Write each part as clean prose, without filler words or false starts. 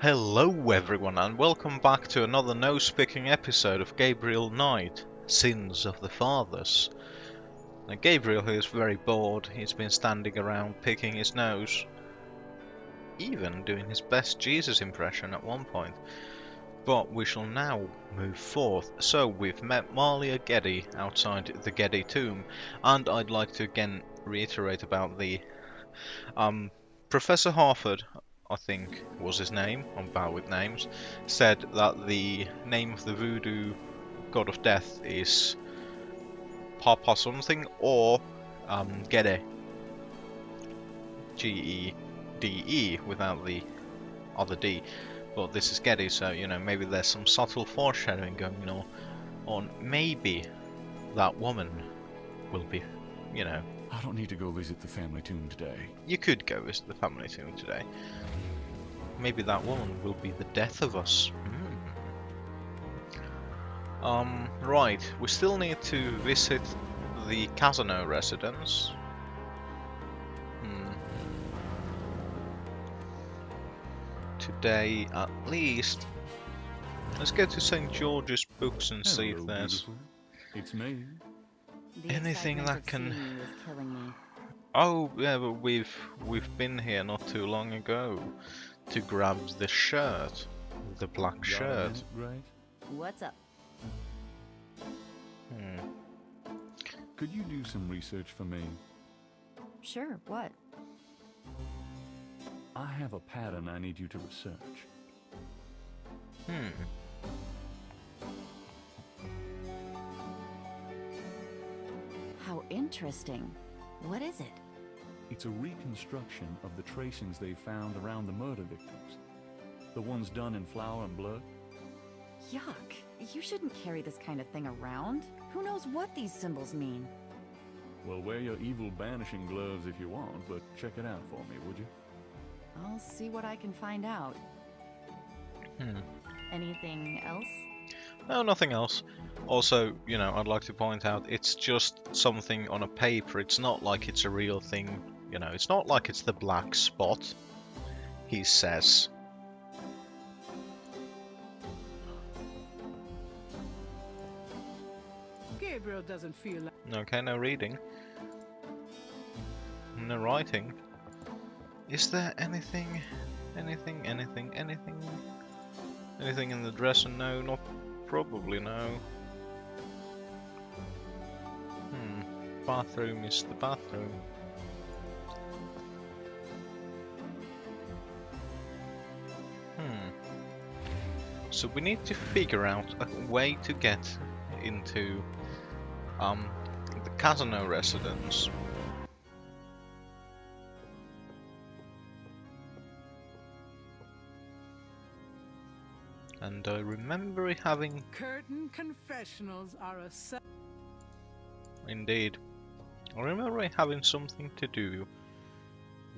Hello everyone and welcome back to another nose-picking episode of Gabriel Knight, Sins of the Fathers. Now Gabriel is very bored, he's been standing around picking his nose, even doing his best Jesus impression at one point. But we shall now move forth. So we've met Malia Geddy outside the Geddy tomb, and I'd like to again reiterate about the Professor Harford, I think was his name, I'm bad with names, said that the name of the voodoo god of death is Papa something or Gede. G-E-D-E without the other D. But this is Gede, so you know, maybe there's some subtle foreshadowing going on. Maybe that woman will be, you know. I don't need to go visit the family tomb today. You could go visit the family tomb today. Maybe that woman will be the death of us. Right, we still need to visit the Casino residence. Today, at least. Let's go to St. George's Books and see if there's beautiful. It's me. anything that can. Oh yeah, but we've been here not too long ago to grab the shirt, the black Got a shirt. minute, right? What's up? Could you do some research for me? Sure, what? I have a pattern I need you to research. How interesting. What is it? It's a reconstruction of the tracings they found around the murder victims. The ones done in flour and blood. Yuck. You shouldn't carry this kind of thing around. Who knows what these symbols mean? Well, wear your evil banishing gloves if you want, but check it out for me, would you? I'll see what I can find out. Anything else? No, nothing else. Also, you know, I'd like to point out it's just something on a paper. It's not like it's a real thing. You know, it's not like it's the black spot. He says. Gabriel doesn't feel like... Okay, no reading. No writing. Is there anything in the dresser? No, not probably, no. Bathroom is the bathroom. So we need to figure out a way to get into the Casino residence. And I remember having... Curtain confessionals are a... Indeed. I remember having something to do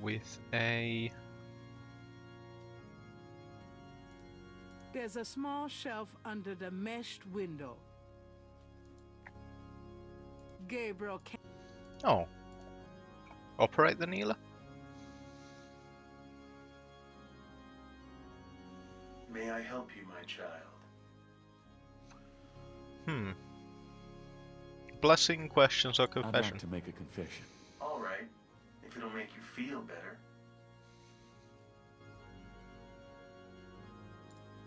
with a... There's a small shelf under the meshed window. Gabriel can... Oh. Operate the Neela? May I help you, my child? Blessing, questions, or I'd confession? like to make a confession. All right, if it'll make you feel better.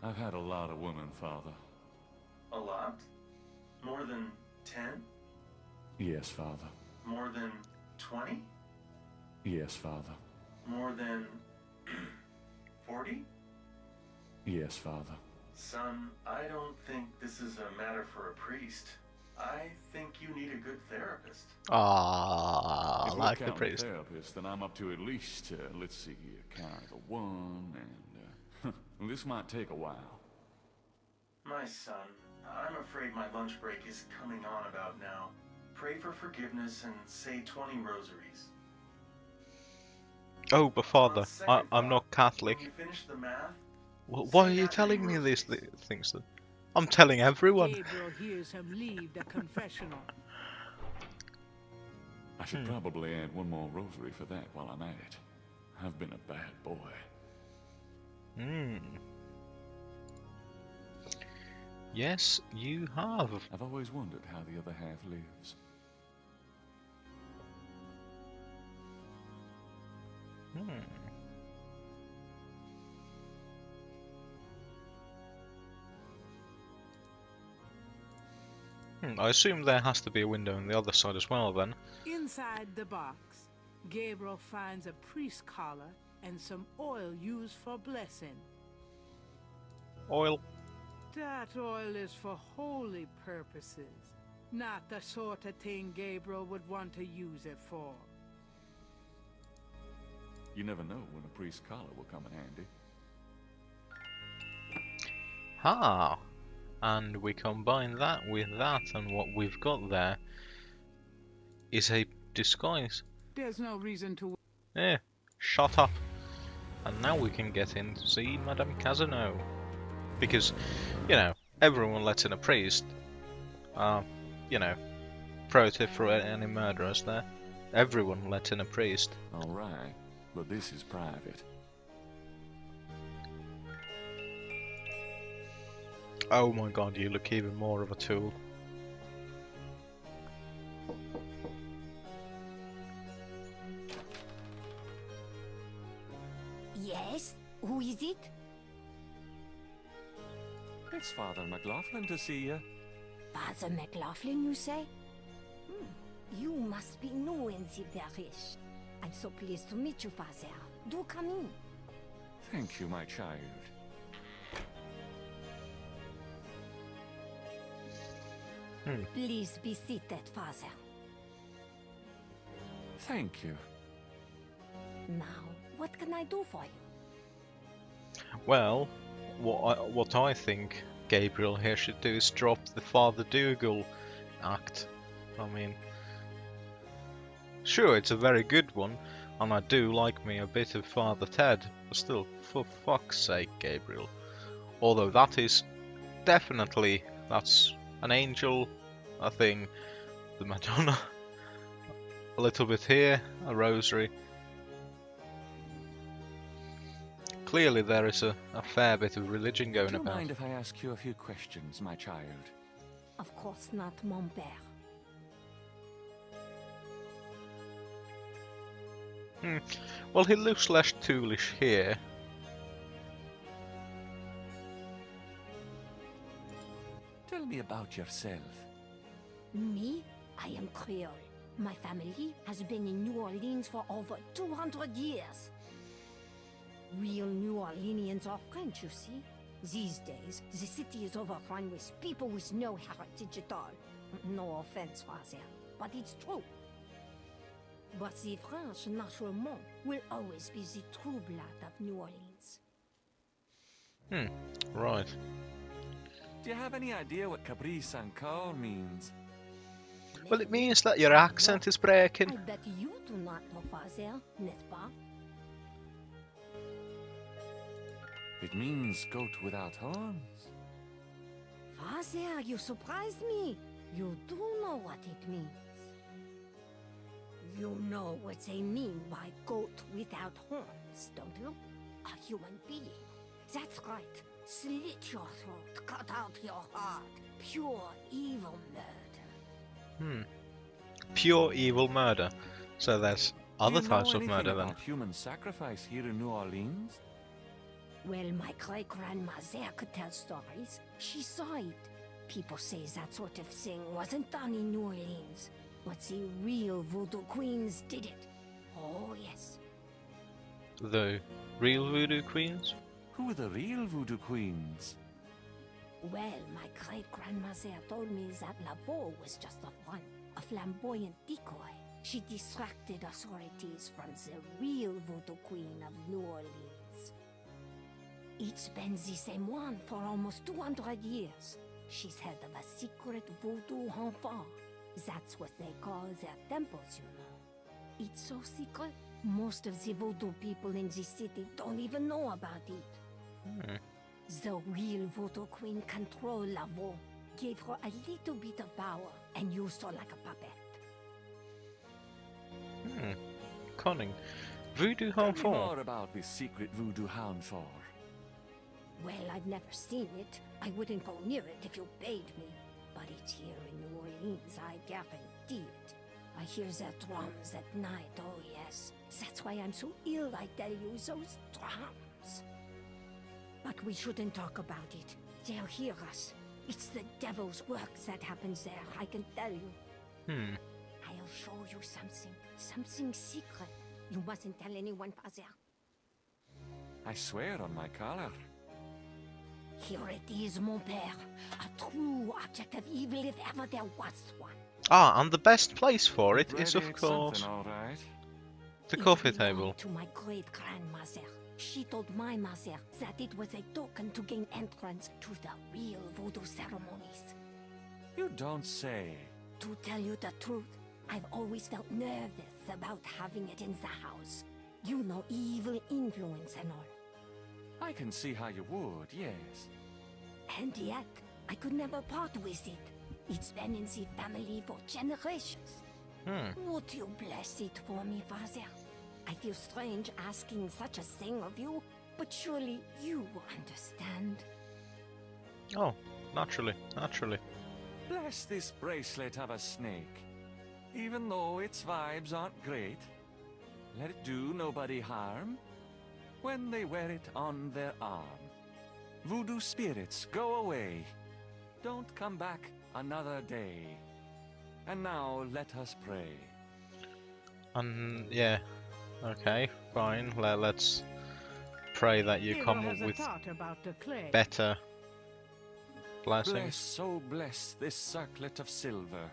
I've had a lot of women, Father. A lot? More than 10? Yes, Father. More than 20? Yes, Father. More than 40? Yes, Father. Son, I don't think this is a matter for a priest. I think you need a good therapist. Ah, If like you're the counting priest. therapist, then I'm up to at least, let's see, count the one, and this might take a while. My son, I'm afraid my lunch break is coming on about now. Pray for forgiveness and say 20 rosaries. Oh, but Father, On second I'm not thought, Catholic. When you finish the math, Why are say you that telling many me these rosaries. things then? I'm telling everyone. Gabriel hears him leave the confessional. I should probably add one more rosary for that while I'm at it. I've been a bad boy. Yes, you have. I've always wondered how the other half lives. I assume there has to be a window on the other side as well, then. Inside the box, Gabriel finds a priest collar and some oil used for blessing. Oil. That oil is for holy purposes, not the sort of thing Gabriel would want to use it for. You never know when a priest's collar will come in handy. Ah! And we combine that with that, and what we've got there is a disguise. There's no reason to... Yeah, shut up. And now we can get in to see Madame Casino. Because, you know, everyone lets in a priest. You know, pro tip for any murderers there. Everyone lets in a priest. Alright, but this is private. Oh my god, you look even more of a tool. Yes? Who is it? It's Father McLaughlin to see you. Father McLaughlin, you say? You must be new in the parish. I'm so pleased to meet you, Father. Do come in. Thank you, my child. Please be seated, Father. Thank you. Now, what can I do for you? Well, what I think Gabriel here should do is drop the Father Dougal act. I mean, sure, it's a very good one, and I do like me a bit of Father Ted, but still, for fuck's sake, Gabriel. Although that is definitely, that's an angel, a thing, the Madonna, a little bit here, a rosary. Clearly there is a fair bit of religion going Do you about. mind if I ask you a few questions, my child? Of course not, mon père. Well, he looks less toolish here. Tell me about yourself. Me? I am Creole. My family has been in New Orleans for over 200 years. Real New Orleanians are French, you see. These days, the city is overrun with people with no heritage at all. No offense, Father, but it's true. But the French, naturellement, will always be the true blood of New Orleans. Right. Do you have any idea what Caprice encore means? Well, it means that your accent is breaking. I bet you do not know, Father, n'est-ce pas? It means goat without horns. Father, you surprised me. You do know what it means. You know what they mean by goat without horns, don't you? A human being. That's right. Slit your throat, cut out your heart. Pure evil murder. Pure evil murder. So there's other Do you know types of anything murder then. about human sacrifice here in New Orleans? Well, my great-grandmother could tell stories. She saw it. People say that sort of thing wasn't done in New Orleans, but the real voodoo queens did it. Oh, yes. The real voodoo queens? Who are the real voodoo queens? Well, my great-grandmother told me that Laveau was just a front, a flamboyant decoy. She distracted authorities from the real voodoo queen of New Orleans. It's been the same one for almost 200 years. She's head of a secret voodoo enfant. That's what they call their temples, you know. It's so secret, most of the voodoo people in the city don't even know about it. The real voodoo queen controlled Laveau, gave her a little bit of power, and used her like a puppet. Cunning. Voodoo Tell me harmful. more about this secret voodoo hound for. Well, I've never seen it. I wouldn't go near it if you bade me. But it's here in New Orleans, I guarantee it. I hear their drums at night, oh yes. That's why I'm so ill, I tell you, those drums. But we shouldn't talk about it. They'll hear us. It's the devil's work that happens there, I can tell you. I'll show you something secret. You mustn't tell anyone, Father. I swear on my collar. Here it is, mon père. A true object of evil if ever there was one. Ah, and the best place for it is, of Ready, it's course, something, all right. the It coffee belonged table. to my great-grandmother. She told my mother that it was a token to gain entrance to the real voodoo ceremonies. You don't say. To tell you the truth, I've always felt nervous about having it in the house. You know, evil influence and all. I can see how you would, yes. And yet, I could never part with it. It's been in the family for generations. Would you bless it for me, Father? I feel strange asking such a thing of you, but surely you understand. Oh, naturally, naturally. Bless this bracelet of a snake. Even though its vibes aren't great, let it do nobody harm when they wear it on their arm. Voodoo spirits, go away. Don't come back another day. And now let us pray. Yeah, okay, fine. Let's pray that you Gabriel come has up a with thought about the clay. better Bless, blessings. oh bless this circlet of silver.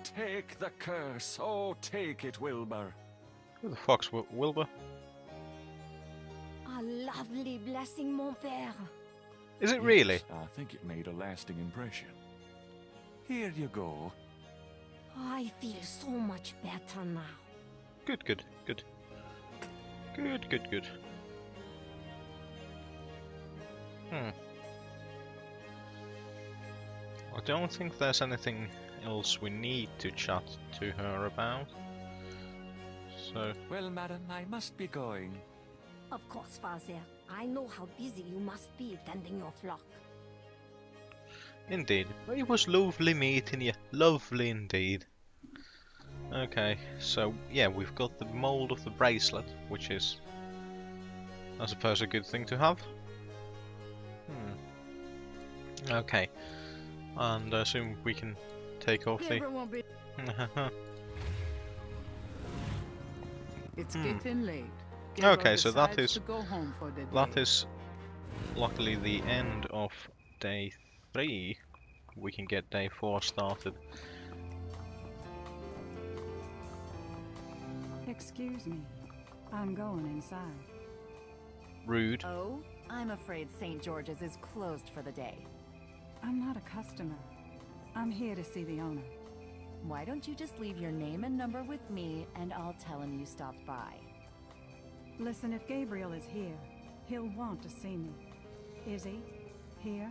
Take the curse, oh take it, Wilbur. Who the fuck's Wilbur? A lovely blessing, mon père. Is it really? Yes, I think it made a lasting impression. Here you go. I feel so much better now. Good, good, good. Good, good, good. I don't think there's anything else we need to chat to her about. So, Well, madam, I must be going. Of course, Father. I know how busy you must be tending your flock. indeed. It was lovely meeting you. Lovely indeed. Okay, so yeah, we've got the mold of the bracelet, which is, I suppose, a good thing to have. Okay, and I assume we can take off the... Gabriel won't be. It's getting late. Okay, Gabriel so that decides is- to go home for the That day. is luckily the end of day 3. We can get day 4 started. Excuse me. I'm going inside. Rude. Oh, I'm afraid St. George's is closed for the day. I'm not a customer. I'm here to see the owner. Why don't you just leave your name and number with me, and I'll tell him you stopped by. Listen, if Gabriel is here, he'll want to see me. Is he? Here?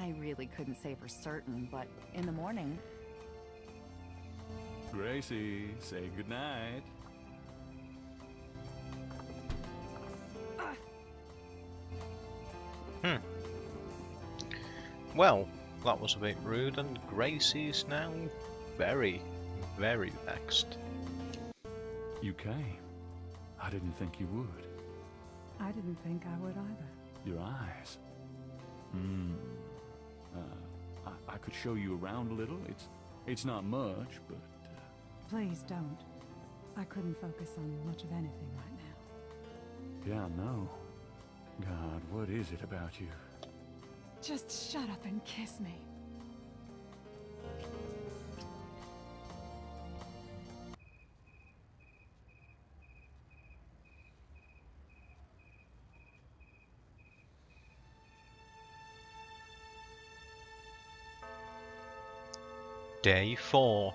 I really couldn't say for certain, but in the morning. Gracie, say goodnight. Well, that was a bit rude, and Gracie's now very, very vexed. You came. I didn't think you would. I didn't think I would either. Your eyes. I could show you around a little. It's not much, but Please don't. I couldn't focus on much of anything right now. yeah, I know. God, what is it about you? Just shut up and kiss me. Day 4.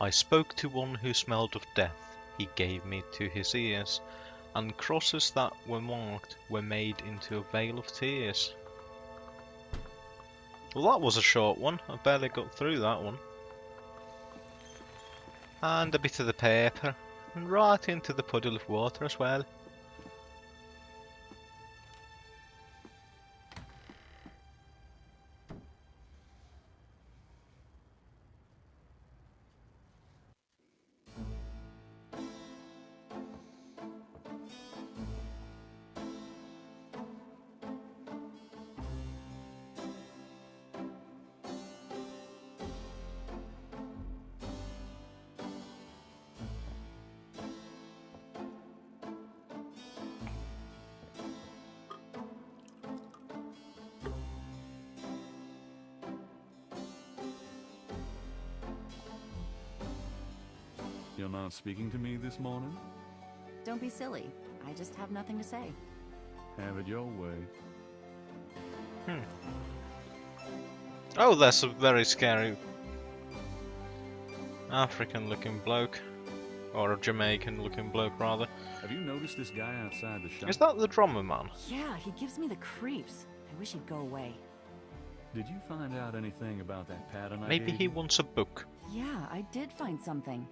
I spoke to one who smelled of death. He gave me to his ears, and crosses that were marked were made into a veil of tears. Well, that was a short one. I barely got through that one. And a bit of the paper, and right into the puddle of water as well. You're not speaking to me this morning? Don't be silly. I just have nothing to say. Have it your way. Oh, that's a very scary African-looking bloke. Or a Jamaican-looking bloke, rather. Have you noticed this guy outside the shop? Is that the drummer man? Yeah, he gives me the creeps. I wish he'd go away. Did you find out anything about that pattern I Maybe gave he you? wants a book. Yeah, I did find something.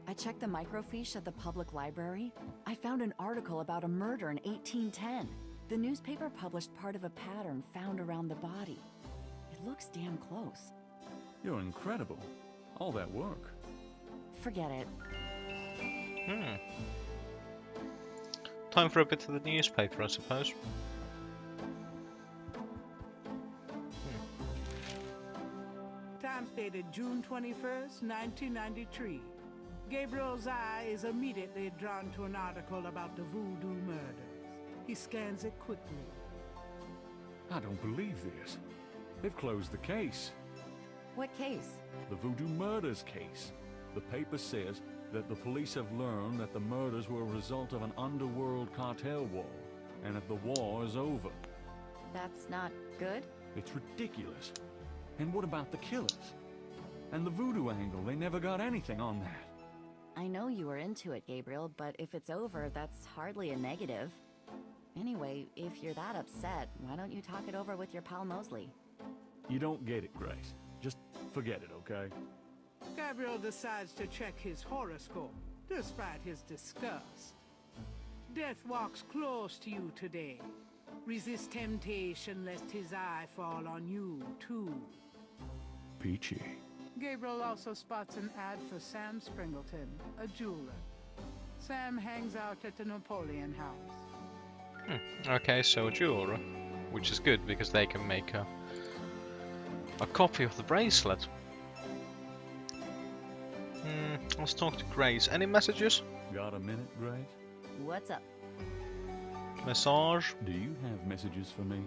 I checked the microfiche at the public library. I found an article about a murder in 1810. The newspaper published part of a pattern found around the body. It looks damn close. You're incredible. All that work. Forget it. Time for a bit of the newspaper, I suppose. Times dated June 21st, 1993. Gabriel's eye is immediately drawn to an article about the Voodoo murders. He scans it quickly. I don't believe this. They've closed the case. What case? The Voodoo murders case. The paper says that the police have learned that the murders were a result of an underworld cartel war, and that the war is over. That's not good? It's ridiculous. And what about the killers? And the voodoo angle, they never got anything on that. I know you were into it, Gabriel, but if it's over, that's hardly a negative. Anyway, if you're that upset, why don't you talk it over with your pal Mosley? You don't get it, Grace. Just forget it, okay? Gabriel decides to check his horoscope, despite his disgust. Death walks close to you today. Resist temptation lest his eye fall on you, too. Peachy. Gabriel also spots an ad for Sam Springleton, a jeweler. Sam hangs out at the Napoleon House. Okay, so a jeweler, which is good because they can make a copy of the bracelet. Let's talk to Grace. Any messages? Got a minute, Grace? What's up? Massage? Do you have messages for me?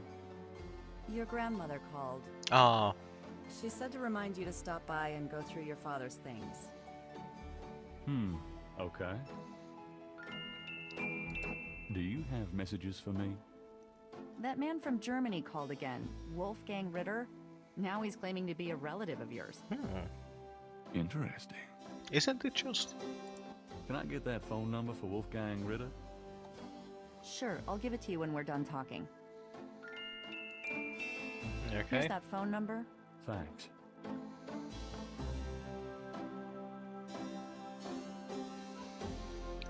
Your grandmother called. Ah, She said to remind you to stop by and go through your father's things. Okay. Do you have messages for me? That man from Germany called again. Wolfgang Ritter. Now he's claiming to be a relative of yours. Interesting. isn't it just? Can I get that phone number for Wolfgang Ritter? Sure, I'll give it to you when we're done talking. Okay. Here's that phone number. Thanks.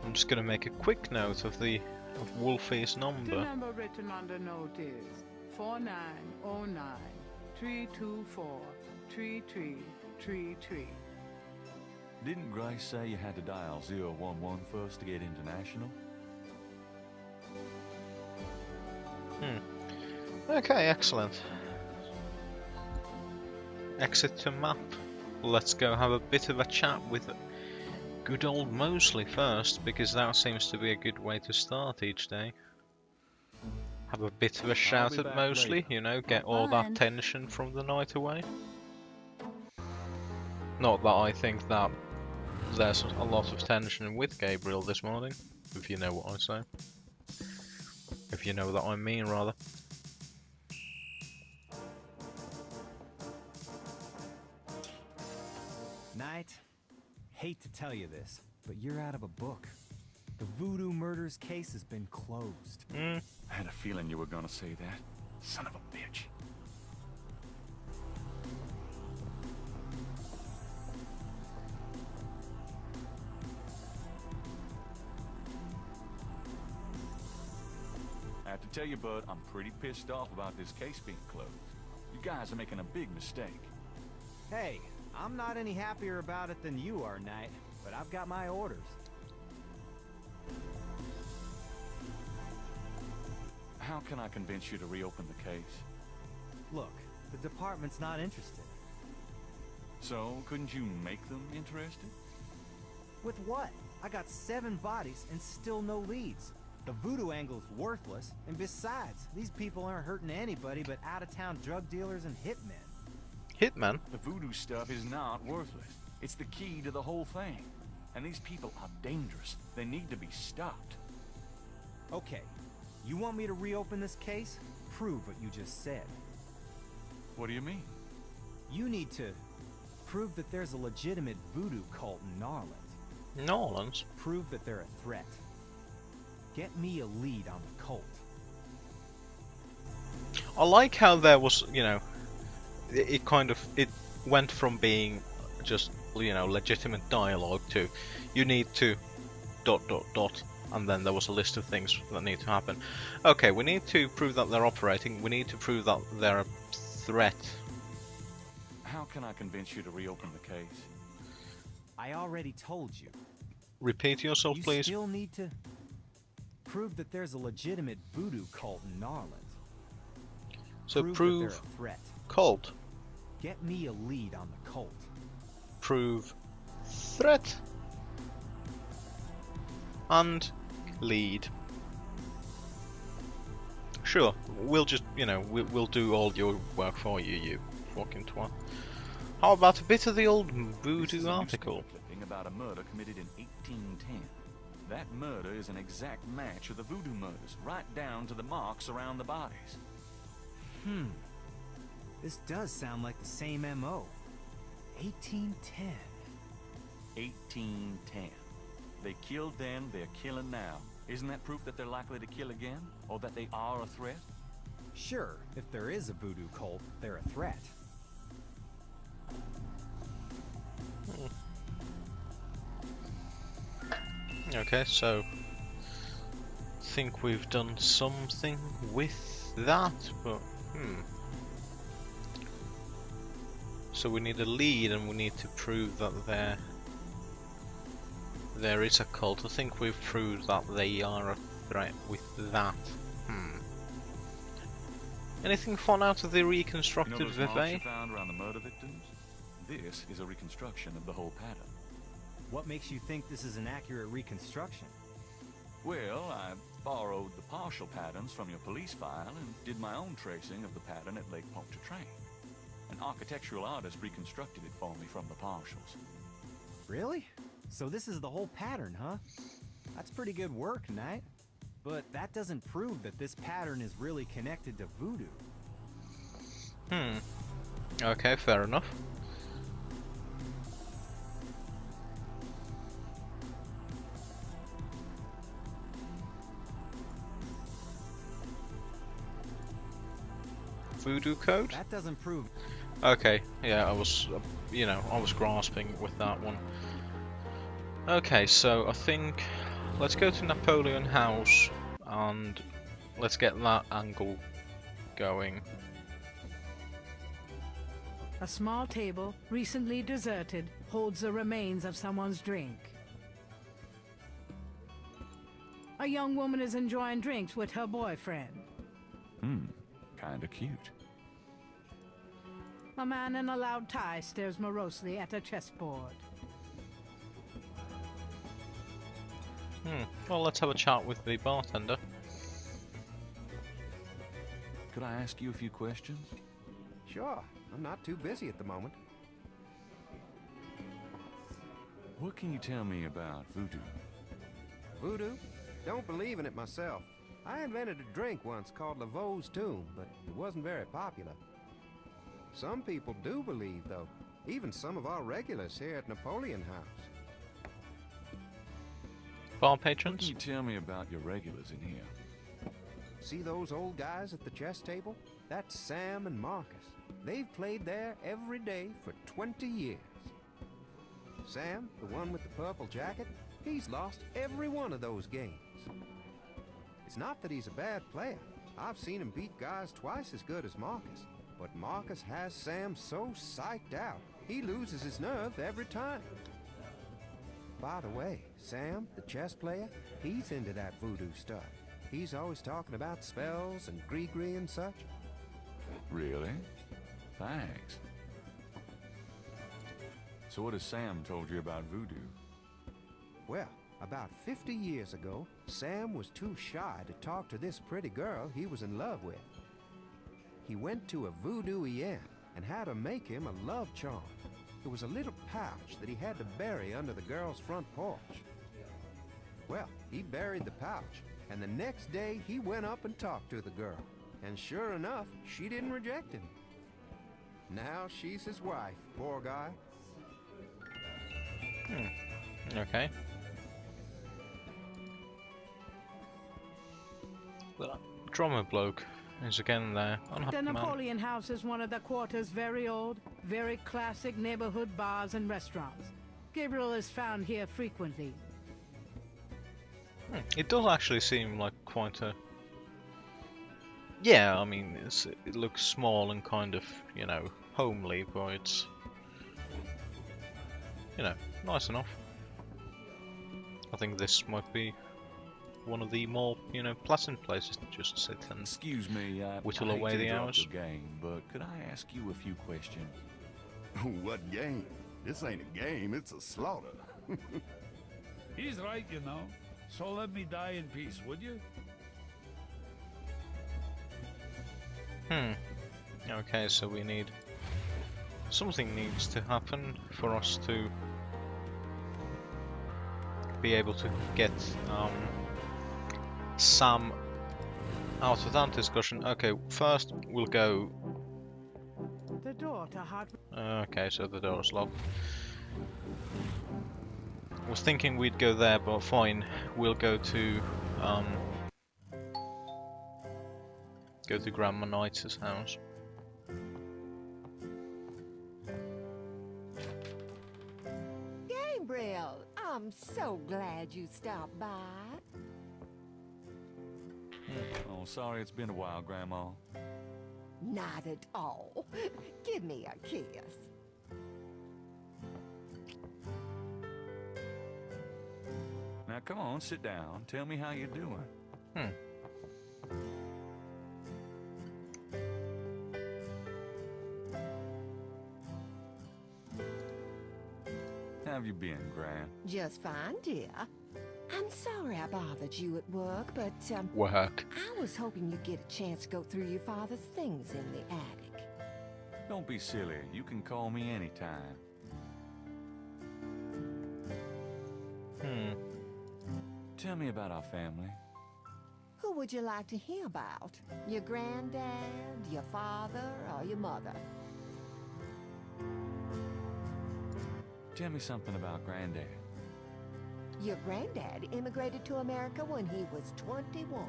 I'm just gonna make a quick note of Wolfie's The number. number written on the note is 4909-324-3333. Didn't Grace say you had to dial 011 first to get international? Okay, excellent. Exit to map. Let's go have a bit of a chat with good old Mosley first, because that seems to be a good way to start each day. Have a bit of a shout be at back Mosley, later. you know, get Have all that fun. tension from the night away. Not that I think that there's a lot of tension with Gabriel this morning, if you know what I say. If you know what I mean, rather. Knight, hate to tell you this, but you're out of a book. The Voodoo murders case has been closed. I had a feeling you were gonna say that. Son of a bitch. I have to tell you, Bud, I'm pretty pissed off about this case being closed. You guys are making a big mistake. Hey, I'm not any happier about it than you are, Knight, but I've got my orders. How can I convince you to reopen the case? Look, the department's not interested. So, couldn't you make them interested? With what? I got 7 bodies and still no leads. The voodoo angle's worthless, and besides, these people aren't hurting anybody but out-of-town drug dealers and hitmen. Hitman? The voodoo stuff is not worthless. It's the key to the whole thing. And these people are dangerous. They need to be stopped. Okay, you want me to reopen this case? Prove what you just said. What do you mean? You need to prove that there's a legitimate voodoo cult in Narland. Norlands? Prove that they're a threat. Get me a lead on the cult. I like how there was, you know, it went from being just, you know, legitimate dialogue to you need to ... and then there was a list of things that need to happen. Okay, we need to prove that they're operating, we need to prove that they're a threat. How can I convince you to reopen the case? I already told you. Repeat yourself, You please. still need to prove that there's a legitimate voodoo cult in Narland. So that prove they're a threat. cult. Get me a lead on the cult. Prove threat. And lead. Sure, we'll just, you know, we'll do all your work for you, you fucking twat. How about a bit of the old This is voodoo a article? newspaper clipping about a murder committed in 1810. That murder is an exact match of the voodoo murders, right down to the marks around the bodies. This does sound like the same MO. 1810. 1810. They killed then, they're killing now. Isn't that proof that they're likely to kill again? Or that they are a threat? Sure, if there is a voodoo cult, they're a threat. Okay, so think we've done something with that, but so we need a lead and we need to prove that there is a cult. I think we've proved that they are a threat with that. Anything fun out of the reconstructed You know those marks you Vevey? found around the murder victims? This is a reconstruction of the whole pattern. What makes you think this is an accurate reconstruction? Well, I borrowed the partial patterns from your police file and did my own tracing of the pattern at Lake Pontchartrain. An architectural artist reconstructed it for me from the partials. Really? So this is the whole pattern, huh? That's pretty good work, Knight. But that doesn't prove that this pattern is really connected to voodoo. Okay, fair enough. Voodoo code? That doesn't prove... Okay, yeah, I was, you know, I was grasping with that one. Okay, so I think let's go to Napoleon House and let's get that angle going. A small table, recently deserted, holds the remains of someone's drink. A young woman is enjoying drinks with her boyfriend. Kinda cute. A man in a loud tie stares morosely at a chessboard. Well, let's have a chat with the bartender. Could I ask you a few questions? Sure, I'm not too busy at the moment. What can you tell me about voodoo? Voodoo? Don't believe in it myself. I invented a drink once called Laveau's Tomb, but it wasn't very popular. Some people do believe, though. Even some of our regulars here at Napoleon House. Bar What can patrons? you tell me about your regulars in here? See those old guys at the chess table? That's Sam and Marcus. They've played there every day for 20 years. Sam, the one with the purple jacket, he's lost every one of those games. It's not that he's a bad player. I've seen him beat guys twice as good as Marcus. But Marcus has Sam so psyched out, he loses his nerve every time. By the way, Sam, the chess player, he's into that voodoo stuff. He's always talking about spells and gree-gree and such. Really? Thanks. So what has Sam told you about voodoo? Well, about 50 years ago, Sam was too shy to talk to this pretty girl he was in love with. He went to a voodoo-ien and had her make him a love charm. there was a little pouch that he had to bury under the girl's front porch. Well, he buried the pouch, and the next day he went up and talked to the girl. And sure enough, she didn't reject him. Now she's his wife, poor guy. Okay. The drummer bloke is again there. Unhappy The man. Napoleon House is one of the quarter's very old, very classic neighborhood bars and restaurants. Gabriel is found here frequently. It does actually seem like quite a... Yeah, I mean, it looks small and kind of, you know, homely, but it's, you know, nice enough. I think this might be one of the more, you know, pleasant places to just sit and Excuse me, whittle I hate away to the interrupt hours. your game, but could I ask you a few questions? What game? This ain't a game, it's a slaughter. He's right, you know. So let me die in peace, would you? Okay, so we need... Something needs to happen for us to be able to get Sam out of that discussion. Okay, first we'll go... The door to Hot... Okay, so the door's locked. Was thinking we'd go there, but fine. We'll go to Grandma Knight's house. Gabriel, I'm so glad you stopped by. Oh, sorry it's been a while, Grandma. Not at all. Give me a kiss. Now come on, sit down. Tell me how you're doing. How have you been, Gran? Just fine, dear. I'm sorry I bothered you at work, but Work. I was hoping you'd get a chance to go through your father's things in the attic. Don't be silly. You can call me anytime. Tell me about our family. Who would you like to hear about? Your granddad, your father, or your mother? Tell me something about Granddad. Your granddad immigrated to America when he was 21.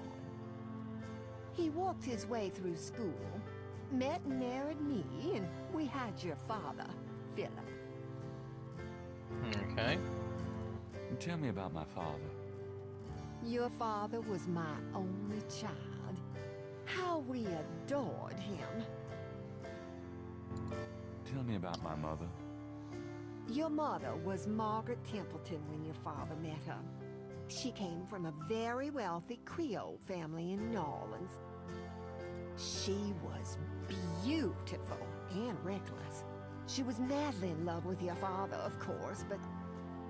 He worked his way through school, met and married me, and we had your father, Philip. Okay. And tell me about my father. Your father was my only child. How we adored him. Tell me about my mother. Your mother was Margaret Templeton when your father met her. She came from a very wealthy Creole family in New Orleans. She was beautiful and reckless. She was madly in love with your father, of course, but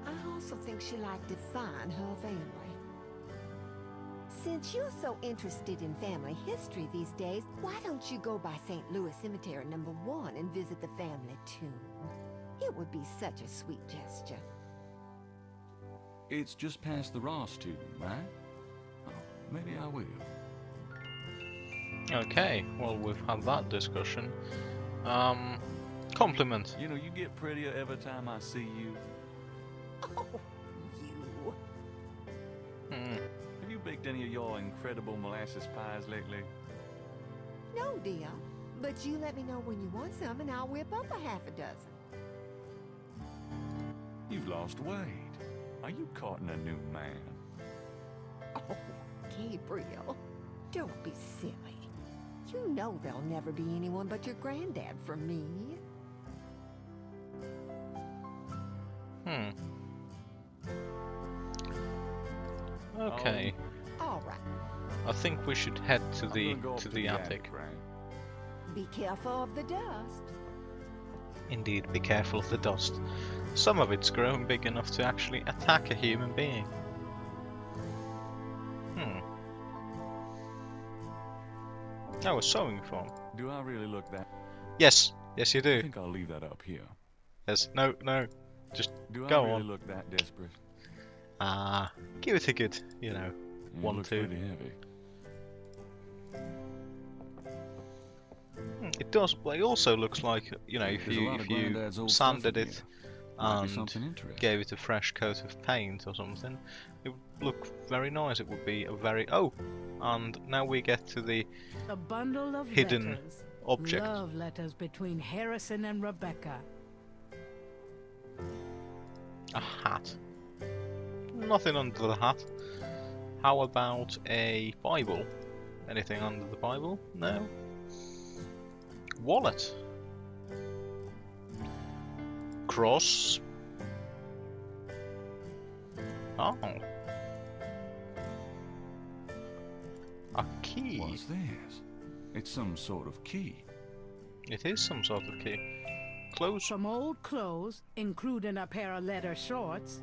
I also think she liked to find her family. Since you're so interested in family history these days, why don't you go by St. Louis Cemetery No. 1 and visit the family tomb? It would be such a sweet gesture. It's just past the Ross tomb, right? Oh, maybe I will. Okay, well, we've had that discussion. Compliment. You know, you get prettier every time I see you. Oh, you. Have you baked any of your incredible molasses pies lately? No, dear. But you let me know when you want some and I'll whip up a half a dozen. You've lost weight. Are you courting a new man? Oh, Gabriel, don't be silly. You know there'll never be anyone but your granddad for me. Okay. All right. I think we should head to I'm the gonna go up to the attic. right? Be careful of the dust. Indeed, be careful of the dust. Some of it's grown big enough to actually attack a human being. Oh, a sewing foam. Do I really look that? Yes, yes you I do. think I'll leave that up here. Yes, no, just Do go I really on. look that desperate? Give it a good, you know, It 1, looks 2. pretty heavy. It does, but it also looks like, you know, if There's a lot of you Granddad's old stuff sanded in it here. Might be and something interesting. gave it a fresh coat of paint or something, it would look very nice. It would be a very... Oh! And now we get to the A bundle of hidden letters. object. Love letters between Harrison and Rebecca. A hat. Nothing under the hat. How about a Bible? Anything under the Bible? No. Wallet. Cross. Oh. A key. What's this? It's some sort of key. It is some sort of key. Close. Some old clothes, including a pair of leather shorts.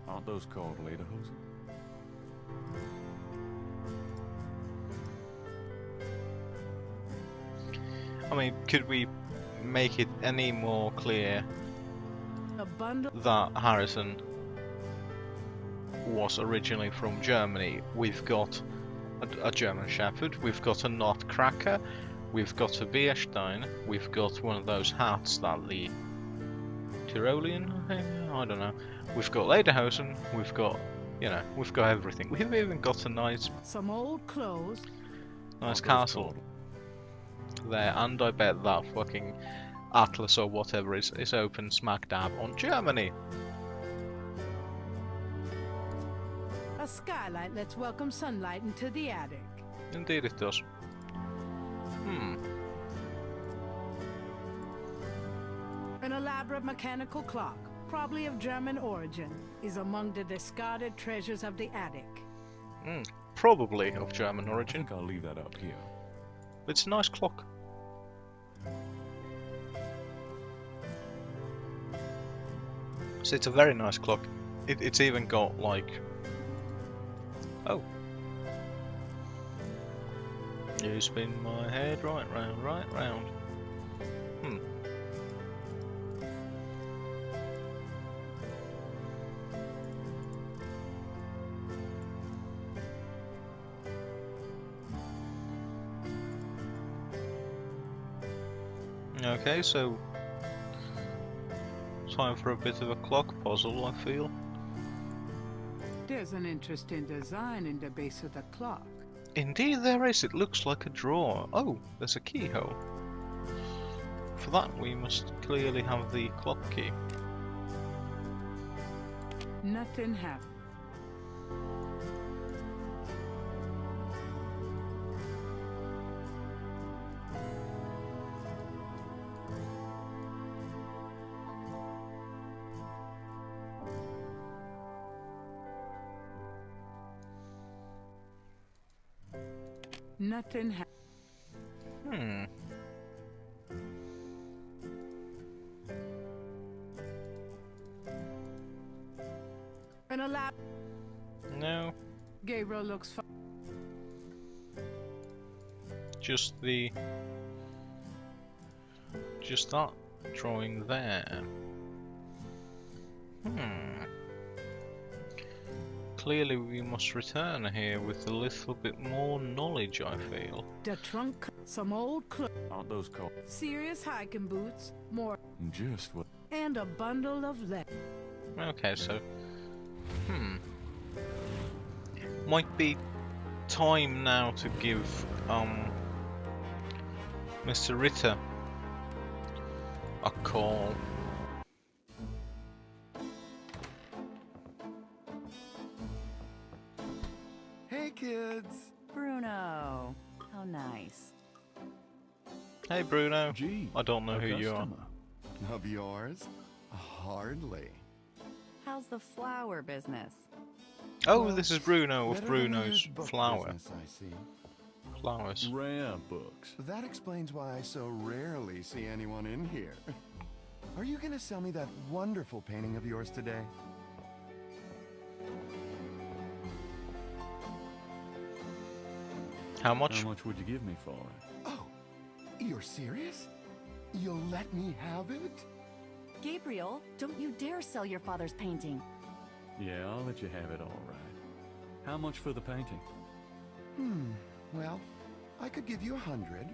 Aren't those called lederhosen? I mean, could we make it any more clear A bundle. that Harrison was originally from Germany? We've got a German Shepherd, we've got a Nutcracker, we've got a Bierstein, we've got one of those hats that the Tyrolean, I don't know. We've got Lederhosen, we've got, you know, we've got everything. We've even got a nice Some old clothes. castle there, and I bet that fucking Atlas or whatever is open smack dab on Germany. A skylight lets welcome sunlight into the attic. Indeed it does. An elaborate mechanical clock, probably of German origin, is among the discarded treasures of the attic. Probably of German I origin. think I'll leave that up here. It's a nice clock. So it's a very nice clock. It's even got like... Oh. You spin my head right round, right round. Okay, so time for a bit of a clock puzzle, I feel. There's an interesting design in the base of the clock. Indeed there is, it looks like a drawer. Oh, there's a keyhole. For that we must clearly have the clock key. Nothing happened. Nothing happened. An elab. No, Gabriel looks fine. just that drawing there. Clearly we must return here with a little bit more knowledge, I feel. The trunk, some old clothes, Aren't those called? serious hiking boots, more, Just what? and a bundle of letters. Okay, so... Might be time now to give, Mr. Ritter a call. Hey, kids! Bruno, how nice. Hey Bruno, Gee, I don't know a who you are. customer. Of yours? Hardly. How's the flower business? Oh, Well, this is Bruno with better than Bruno's his book flower. business, I see. Flowers. Rare books. That explains why I so rarely see anyone in here. Are you gonna sell me that wonderful painting of yours today? How much? How much would you give me for it? Oh, you're serious? You'll let me have it? Gabriel, don't you dare sell your father's painting. Yeah, I'll let you have it all right. How much for the painting? Well, I could give you 100.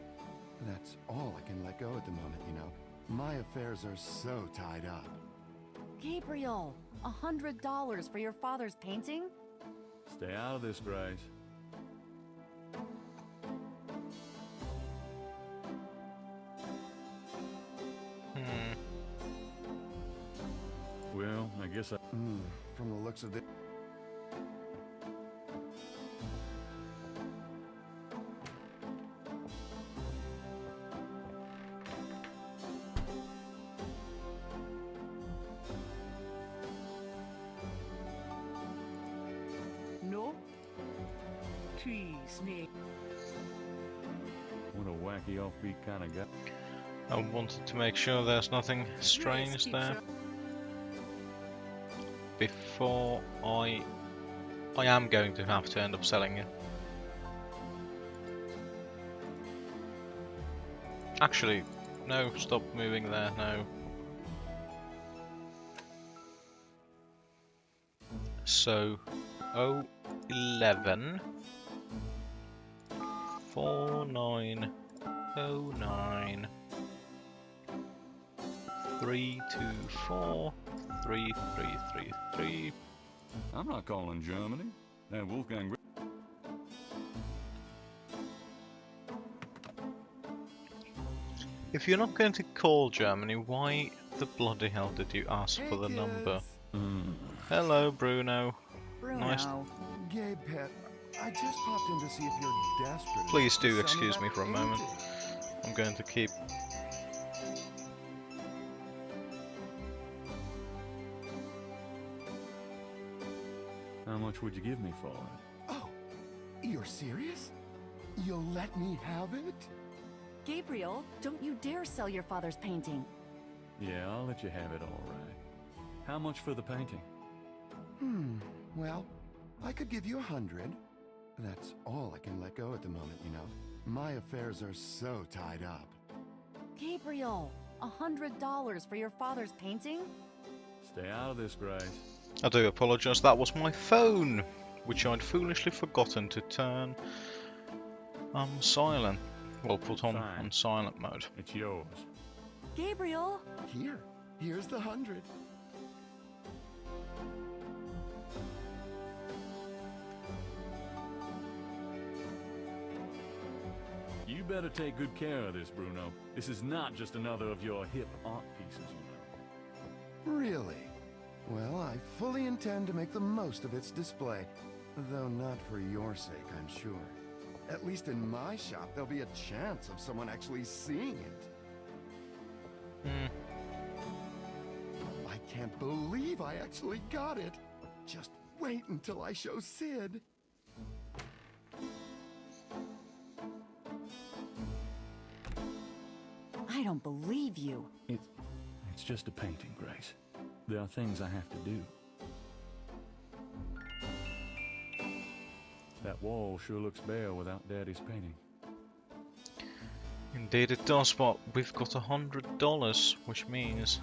That's all I can let go at the moment, you know. My affairs are so tied up. Gabriel, $100 for your father's painting? Stay out of this, Grace. Well, I guess I... From the looks of it... No? Tree snake. What a wacky offbeat kind of guy. I wanted to make sure there's nothing strange there before I am going to have to end up selling it. Actually, no, stop moving there, no. So, 011 4909 324 3333. I'm not calling Germany. That Wolfgang... If you're not going to call Germany, why the bloody hell did you ask for the number? Hello, Bruno. Bruno. Nice. Gabe, pet, I just popped in to see if you're desperate. Please to do sell excuse me that for a moment. painting. I'm going to keep... How much would you give me for it? Oh, you're serious? You'll let me have it? Gabriel, don't you dare sell your father's painting. Yeah, I'll let you have it all right. How much for the painting? Well, I could give you 100. That's all I can let go at the moment, you know. My affairs are so tied up. Gabriel, $100 for your father's painting? Stay out of this, Grace. I do apologise, that was my phone, which I'd foolishly forgotten to turn silent. Well, put on silent mode. It's yours. Gabriel! Here's the 100. You better take good care of this, Bruno. This is not just another of your hip art pieces, you know. Really? Well, I fully intend to make the most of its display. Though not for your sake, I'm sure. At least in my shop, there'll be a chance of someone actually seeing it. I can't believe I actually got it. Just wait until I show Sid. I don't believe you. It's just a painting, Grace. There are things I have to do. That wall sure looks bare without Daddy's painting. Indeed it does, but we've got $100, which means...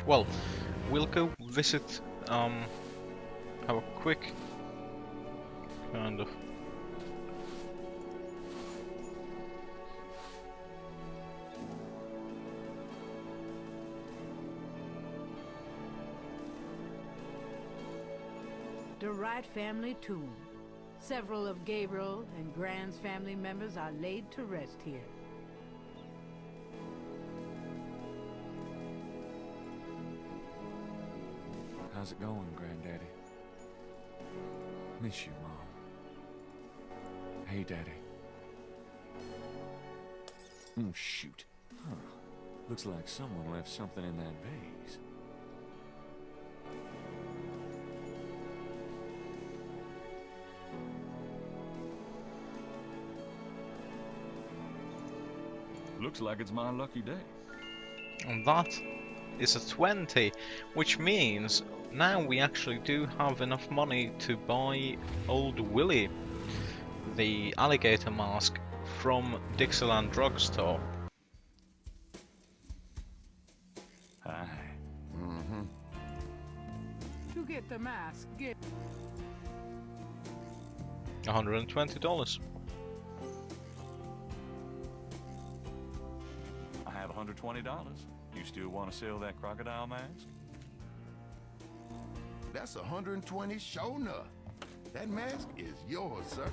Well, we'll go visit, have a quick kind of... The Wright family tomb. Several of Gabriel and Grand's family members are laid to rest here. How's it going, Granddaddy? Miss you, Mom. Hey, Daddy. Oh, shoot. Huh. Looks like someone left something in that vase. Looks like it's my lucky day. And that is a 20, which means now we actually do have enough money to buy old Willie, the Alligator Mask, from Dixieland Drugstore. Hi. Mm-hmm. To get the mask, get $120. I have $120. You still want to sell that crocodile mask? That's 120 sure enough. That mask is yours, sir.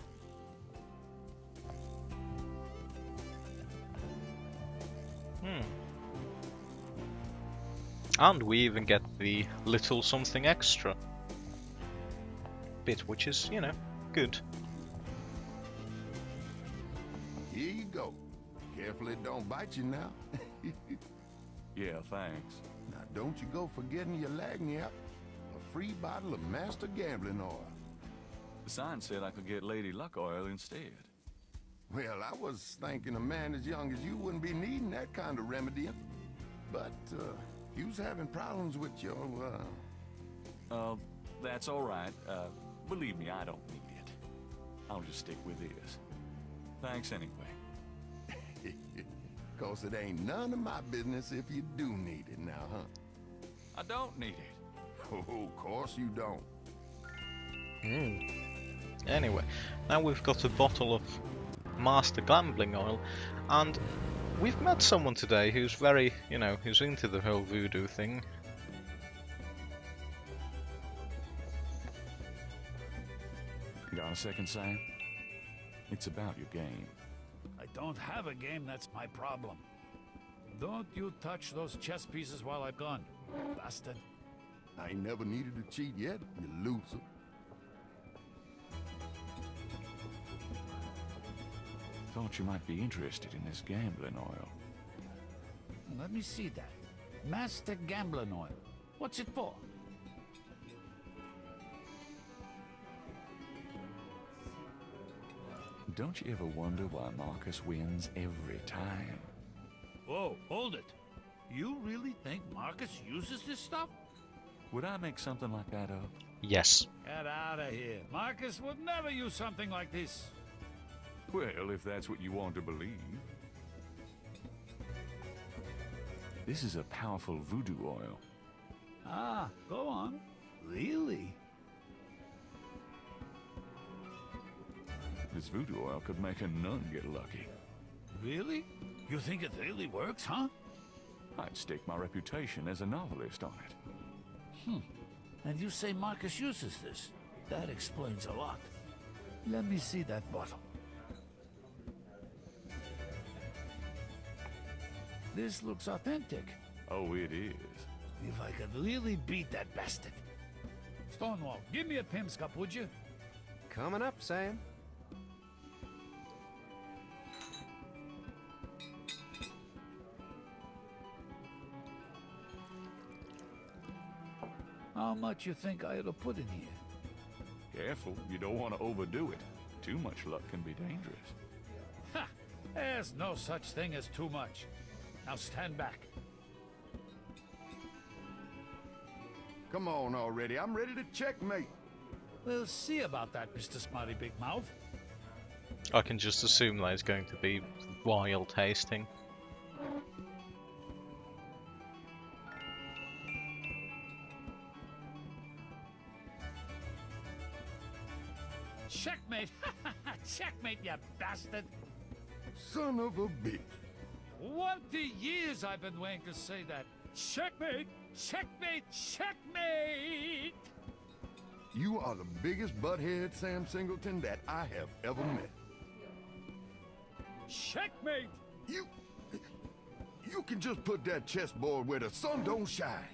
And we even get the little something extra bit, which is, you know, good. Here you go. Careful it don't bite you now. Yeah, thanks. Now don't you go forgetting your lagniappe. A free bottle of Master Gambling Oil. The sign said I could get Lady Luck Oil instead. Well, I was thinking a man as young as you wouldn't be needing that kind of remedy. But, you's having problems with your, That's all right. Believe me, I don't need it. I'll just stick with this. Thanks anyway. 'Cause it ain't none of my business if you do need it now, huh? I don't need it. Oh, of course you don't. Anyway, now we've got a bottle of Master Gambling Oil, and we've met someone today who's very, you know, who's into the whole voodoo thing. Got a second, Sam? It's about your game. I don't have a game, that's my problem. Don't you touch those chess pieces while I'm gone, bastard. I ain't never needed to cheat yet, you loser. Thought you might be interested in this gambling oil. Let me see that. Master Gambling Oil. What's it for? Don't you ever wonder why Marcus wins every time? Whoa, hold it. You really think Marcus uses this stuff? Would I make something like that up? Yes. Get out of here. Marcus would never use something like this. Well, if that's what you want to believe. This is a powerful voodoo oil. Ah, go on. Really? This voodoo oil could make a nun get lucky. Really? You think it really works, huh? I'd stake my reputation as a novelist on it. And you say Marcus uses this? That explains a lot. Let me see that bottle. This looks authentic. Oh, it is. If I could really beat that bastard. Stonewall, give me a Pim's cup, would you? Coming up, Sam. How much you think I ought to put in here? Careful, you don't want to overdo it. Too much luck can be dangerous. Ha! There's no such thing as too much. Now stand back. Come on already, I'm ready to checkmate. We'll see about that, Mr. Smarty Big Mouth. I can just assume that it's going to be wild tasting. Checkmate! Checkmate, you bastard! Son of a bitch. 20 years I've been waiting to say that. Checkmate! Checkmate! Checkmate! You are the biggest butthead, Sam Singleton, that I have ever met. Checkmate! You can just put that chessboard where the sun don't shine.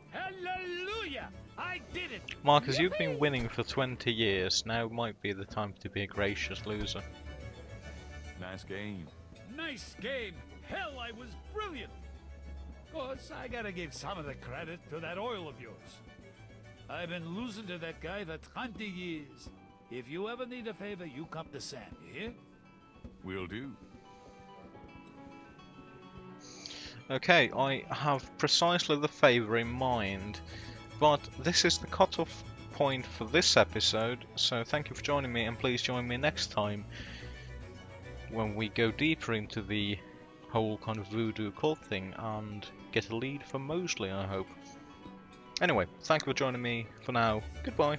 Hallelujah! I did it! Marcus, you've been winning for 20 years. Now might be the time to be a gracious loser. Nice game. Nice game! Hell, I was brilliant! Of course, I gotta give some of the credit to that oil of yours. I've been losing to that guy for 20 years. If you ever need a favor, you come to Sam, you hear? Will do. Okay, I have precisely the favour in mind, but this is the cut-off point for this episode, so thank you for joining me, and please join me next time when we go deeper into the whole kind of voodoo cult thing and get a lead for Mosley, I hope. Anyway, thank you for joining me for now. Goodbye.